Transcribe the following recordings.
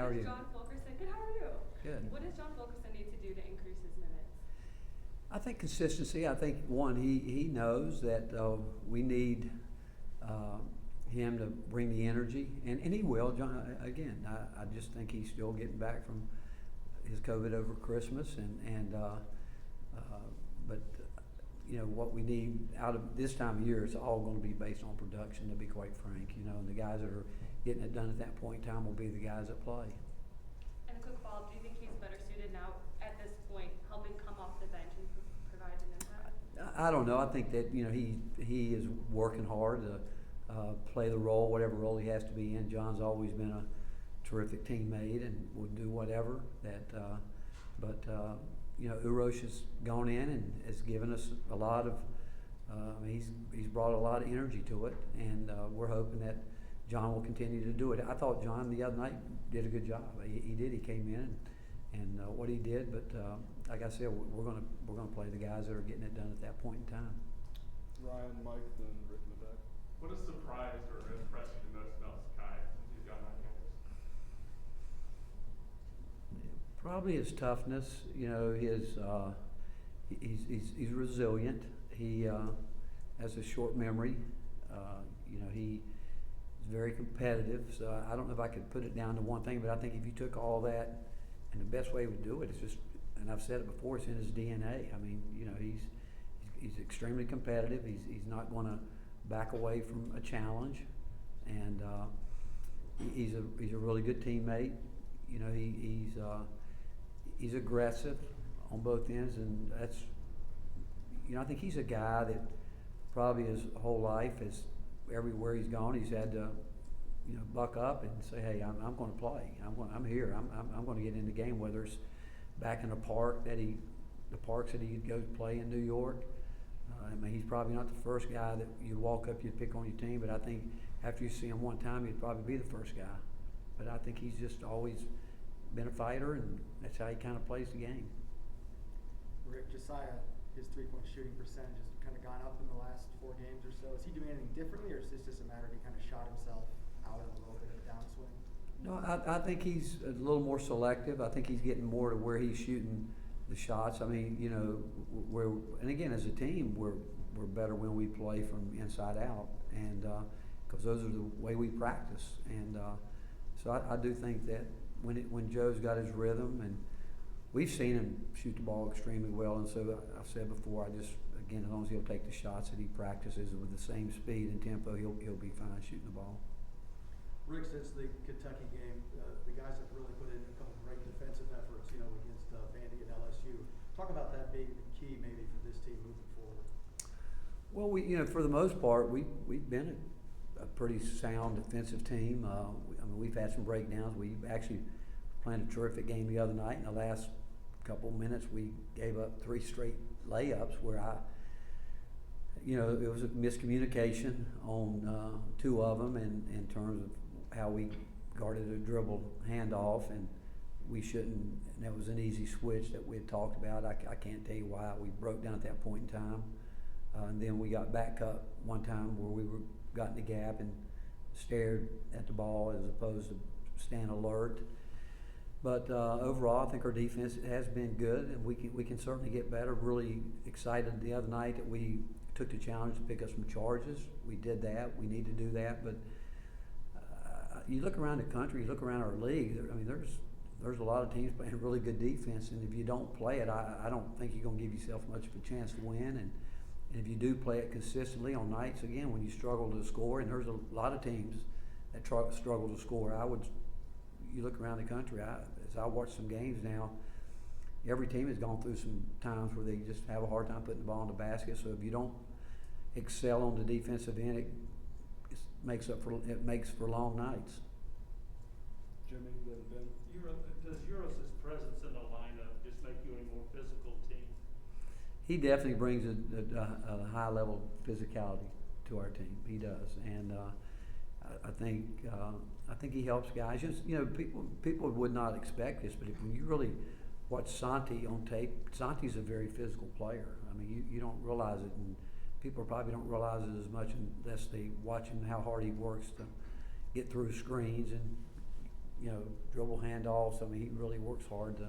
How are you? John Fulkerson? Good, how are you? Good. What does John Fulkerson need to do to increase his minutes? I think consistency. I think one, he knows that we need him to bring the energy, and he will. John, again, I just think he's still getting back from his COVID over Christmas, but you know what we need out of this time of year is all going to be based on production. To be quite frank, you know, and the guys that are getting it done at that point in time will be the guys that play. And a quick follow-up, do you think he's better suited now at this point, helping come off the bench and provide an impact? I don't know. I think that, you know, he is working hard to play the role, whatever role he has to be in. John's always been a terrific teammate and would do whatever. You know, Urosh has gone in and has given us a lot of. He's brought a lot of energy to it, and we're hoping that John will continue to do it. I thought John the other night did a good job. He did. He came in and what he did, but like I said, we're gonna play the guys that are getting it done at that point in time. Ryan, Mike, then Rick in the back. What has surprised or impressed you the most about Sakai since he's gotten on campus? Probably his toughness. You know, he's resilient. He has a short memory. You know, he's very competitive. So I don't know if I could put it down to one thing, but I think if you took all that, and the best way to do it is just, and I've said it before, it's in his DNA. I mean, you know, he's extremely competitive. He's not going to back away from a challenge, and he's a really good teammate. You know, he's aggressive on both ends, and that's, you know, I think he's a guy that probably his whole life is everywhere he's gone, he's had to, you know, buck up and say, hey, I'm going to play. I'm here. I'm going to get in the game, whether it's back in the parks that he goes play in New York. I mean, he's probably not the first guy that you walk up, you'd pick on your team, but I think after you see him one time, he'd probably be the first guy. But I think he's just always been a fighter, and that's how he kind of plays the game. Rick, Josiah, his three-point shooting percentage has kind of gone up in the last 4 games or so. Is he doing anything differently, or is this just a matter of he kind of shot himself out of a little bit of a downswing? No, I think he's a little more selective. I think he's getting more to where he's shooting the shots. I mean, you know, and again, as a team, we're better when we play from inside out, and because those are the way we practice. And so I do think that when Joe's got his rhythm, and we've seen him shoot the ball extremely well, and so I've said before, as long as he'll take the shots that he practices with the same speed and tempo, he'll be fine shooting the ball. Rick, since the Kentucky game, the guys have really put in a couple great defensive efforts, you know, against Vandy and LSU. Talk about that being the key maybe for this team moving forward. Well, you know, for the most part, we've been a pretty sound defensive team. I mean, we've had some breakdowns. We actually played a terrific game the other night. In the last couple of minutes, we gave up 3 straight layups where you know, it was a miscommunication on 2 of them in terms of how we guarded a dribble handoff, and we shouldn't. And that was an easy switch that we had talked about. I can't tell you why we broke down at that point in time. And then we got back up one time where we got in the gap and stared at the ball as opposed to staying alert. But overall, I think our defense has been good, and we can certainly get better. Really excited the other night that we took the challenge to pick up some charges. We did that. We need to do that. But you look around the country, you look around our league. I mean, there's a lot of teams playing really good defense, and if you don't play it, I don't think you're going to give yourself much of a chance to win. And if you do play it consistently on nights, again, when you struggle to score, and there's a lot of teams that struggle to score, you look around the country, as I watch some games now, every team has gone through some times where they just have a hard time putting the ball in the basket. So if you don't excel on the defensive end, it makes for long nights. Jimmy, then Ben. Does Uros's presence in the lineup just make you a more physical team? He definitely brings a high level of physicality to our team. He does, and I think he helps guys. Just, you know, people would not expect this, but when you really watch Santi on tape, Santi's a very physical player. I mean, you don't realize it, and people probably don't realize it as much unless they watch him, how hard he works to get through screens. And you know, dribble handoffs. I mean, he really works hard to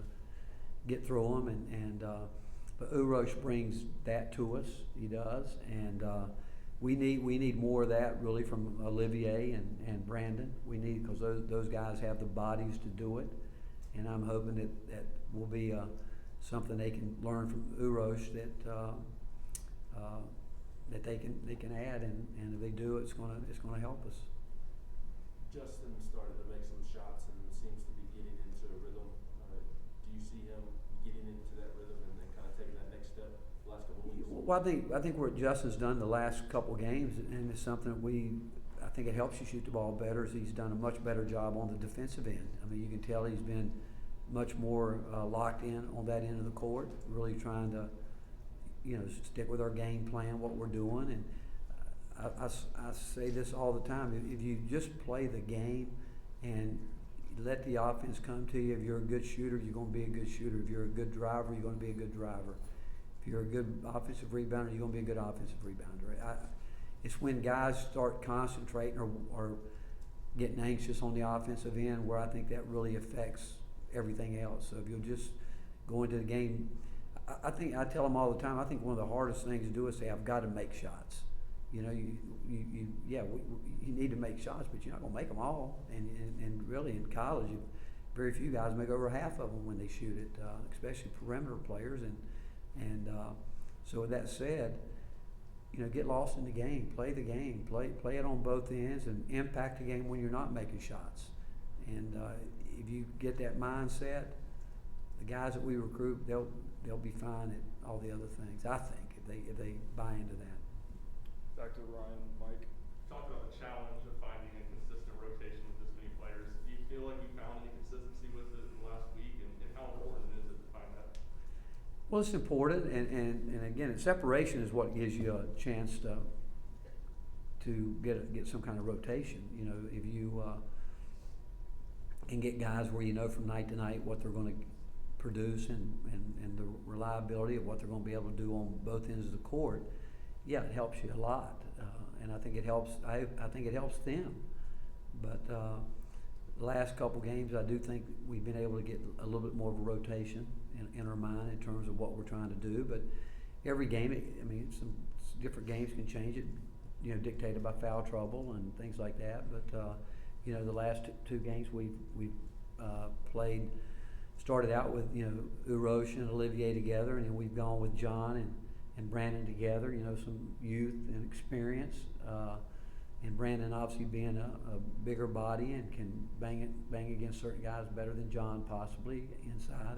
get through them, but Urosh brings that to us. He does, and we need more of that really from Olivier and Brandon. We need, because those guys have the bodies to do it, and I'm hoping that will be something they can learn from Urosh that they can add, and if they do, it's gonna help us. Justin started to make some shots and seems to be getting into a rhythm. Do you see him getting into that rhythm and then kind of taking that next step the last couple of weeks? Well, I think what Justin's done the last couple of games, and it's something that I think it helps you shoot the ball better, is he's done a much better job on the defensive end. I mean, you can tell he's been much more locked in on that end of the court, really trying to, you know, stick with our game plan, what we're doing. And I say this all the time, if you just play the game and let the offense come to you, if you're a good shooter, you're going to be a good shooter. If you're a good driver, you're going to be a good driver. If you're a good offensive rebounder, you're going to be a good offensive rebounder. It's when guys start concentrating or getting anxious on the offensive end where I think that really affects everything else. So if you'll just go into the game, I think I tell them all the time, I think one of the hardest things to do is say, I've got to make shots. You know, you need to make shots, but you're not going to make them all. And really in college, very few guys make over half of them when they shoot it, especially perimeter players. And so with that said, you know, get lost in the game, play the game, play it on both ends, and impact the game when you're not making shots. And if you get that mindset, the guys that we recruit, they'll be fine at all the other things. I think if they buy into that. Back to Ryan, Mike. Talked about the challenge of finding a consistent rotation with this many players. Do you feel like you found any consistency with it in the last week, and how important is it to find that? Well, it's important, and again, separation is what gives you a chance to get some kind of rotation. You know, if you can get guys where you know from night to night what they're going to produce and the reliability of what they're going to be able to do on both ends of the court, yeah, it helps you a lot, and I think it helps. I think it helps them. But the last couple games, I do think we've been able to get a little bit more of a rotation in our mind in terms of what we're trying to do. But every game, I mean, some different games can change it. You know, dictated by foul trouble and things like that. But you know, the last two games we've played, started out with, you know, Urosh and Olivier together, and then we've gone with John and Brandon together, you know, some youth and experience, and Brandon obviously being a bigger body and can bang against certain guys better than John possibly inside,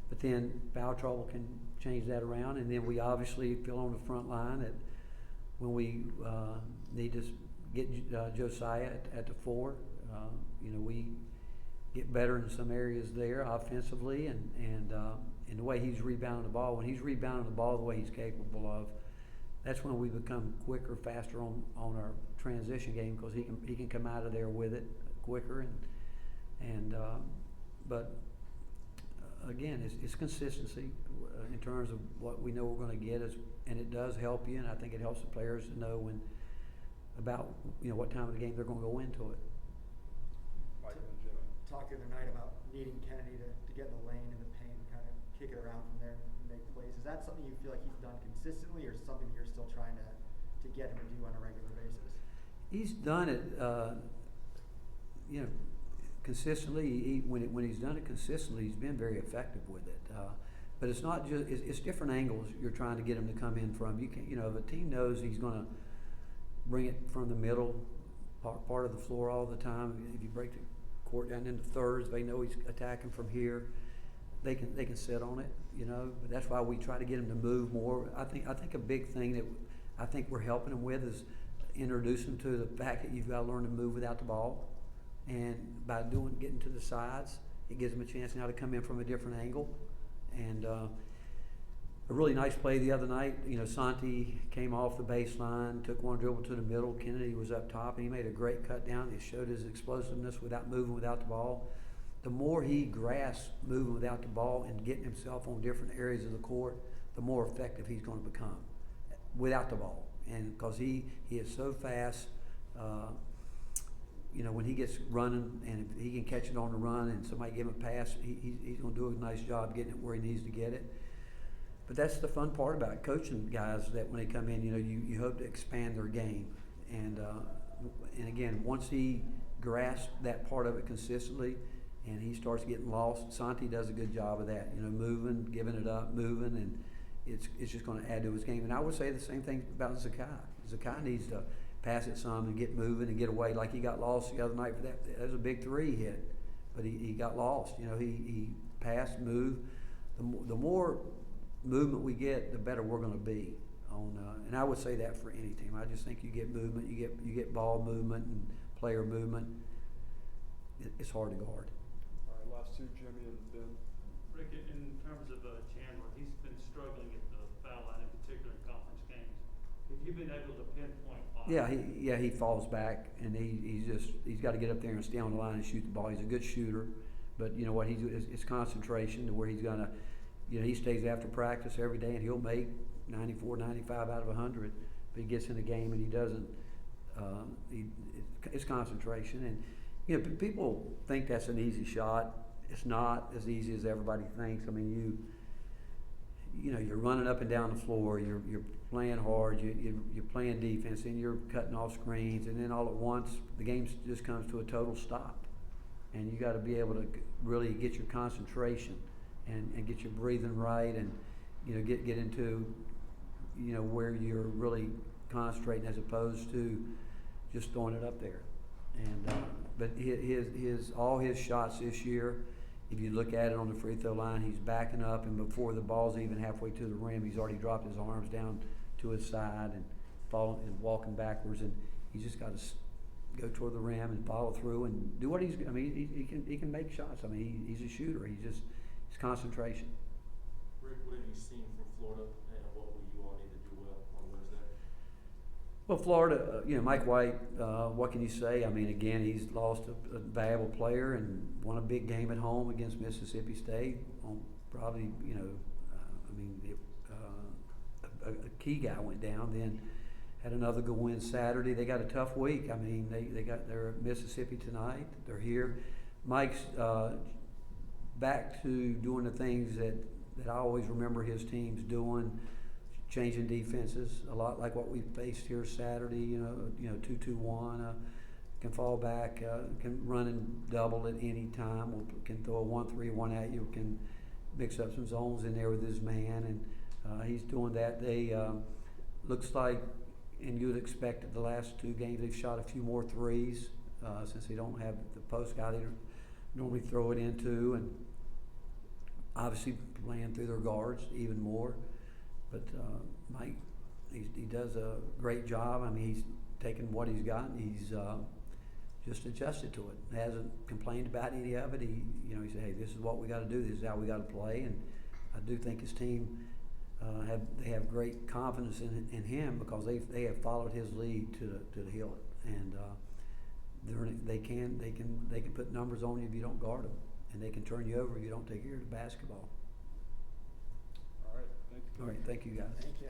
but then foul trouble can change that around, and then we obviously feel on the front line that when we need to get Josiah at the 4, you know, we get better in some areas there offensively, and the way he's rebounding the ball. When he's rebounding the ball the way he's capable of, that's when we become quicker, faster on our transition game, because he can come out of there with it quicker, but again, it's consistency in terms of what we know we're going to get, and it does help you, and I think it helps the players to know about what time of the game they're going to go into it. Mike and Jimmy. Talked the other night about needing Kennedy to get in the lane in the paint and kind of kick it around from there and make plays. Is that something you feel like he's done consistently, or something you're still trying to get him to do on a regular basis? He's done it, consistently. When he's done it consistently, he's been very effective with it. But it's not just, it's different angles you're trying to get him to come in from. You can, if a team knows he's going to bring it from the middle part of the floor all the time, if you break the court down into thirds, they know he's attacking from here. They can sit on it, But that's why we try to get him to move more. I think a big thing that I think we're helping him with is introduce him to the fact that you've got to learn to move without the ball, and by getting to the sides, it gives him a chance now to come in from a different angle. And a really nice play the other night. Santi came off the baseline, took one dribble to the middle. Kennedy was up top, and he made a great cut down. He showed his explosiveness without moving without the ball. The more he grasps moving without the ball and getting himself on different areas of the court, the more effective he's going to become without the ball. And because he is so fast, you know, when he gets running and if he can catch it on the run and somebody give him a pass, he's gonna do a nice job getting it where he needs to get it. But that's the fun part about coaching guys, that when they come in, you know, you hope to expand their game. And again, once he grasps that part of it consistently and he starts getting lost, Santi does a good job of that, you know, moving, giving it up, moving, and it's just gonna add to his game. And I would say the same thing about Zakai. Zakai needs to pass it some and get moving and get away. Like he got lost the other night for that. That was a big three he hit, but he got lost. You know, he passed, moved. The more movement we get, the better we're going to be. And I would say that for any team. I just think you get movement, you get ball movement and player movement. It's hard to guard. All right, last two, Jimmy and Ben. Rick, in terms of Chandler, he's been struggling at the foul line, in particular in conference games. Have you been able to pinpoint why? He falls back and he's got to get up there and stay on the line and shoot the ball. He's a good shooter, but you know what? It's concentration to where he's gonna, you know, he stays after practice every day and he'll make 94, 95 out of 100. But he gets in the game and he doesn't. It's concentration, and you know, people think that's an easy shot. It's not as easy as everybody thinks. I mean, you know, you're running up and down the floor. You're playing hard. You're playing defense, and you're cutting off screens, and then all at once the game just comes to a total stop, and you got to be able to really get your concentration and get your breathing right, and you know, get into, you know, where you're really concentrating as opposed to just throwing it up there. And but all his shots this year, if you look at it on the free throw line, he's backing up, and before the ball's even halfway to the rim, he's already dropped his arms down to his side and falling and walking backwards, and he's just got to go toward the rim and follow through and do what he's. I mean, he can make shots. I mean, he's a shooter. It's concentration. Rick, what have you seen from Florida, and what will you all need to do well on Wednesday? Well, Florida, you know, Mike White, what can you say? I mean, again, he's lost a valuable player and won a big game at home against Mississippi State. Probably, you know, a key guy went down. Then had another good win Saturday. They got a tough week. I mean, they're at Mississippi tonight. They're here. Mike's back to doing the things that I always remember his teams doing. Changing defenses a lot like what we faced here Saturday. You know, 2-2-1, can fall back, can run and double at any time. Can throw a 1-3-1 at you. Can mix up some zones in there with his man, and he's doing that. They looks like, and you'd expect that the last two games they've shot a few more threes since they don't have the post guy they normally throw it into, and obviously playing through their guards even more. But Mike, he does a great job. I mean, he's taken what he's got and he's just adjusted to it. Hasn't complained about any of it. He said, "Hey, this is what we got to do. This is how we got to play." And I do think his team have great confidence in him because they have followed his lead to the hilt, and they can put numbers on you if you don't guard them, and they can turn you over if you don't take care of the basketball. All right, thank you. All right, thank you guys. Thank you.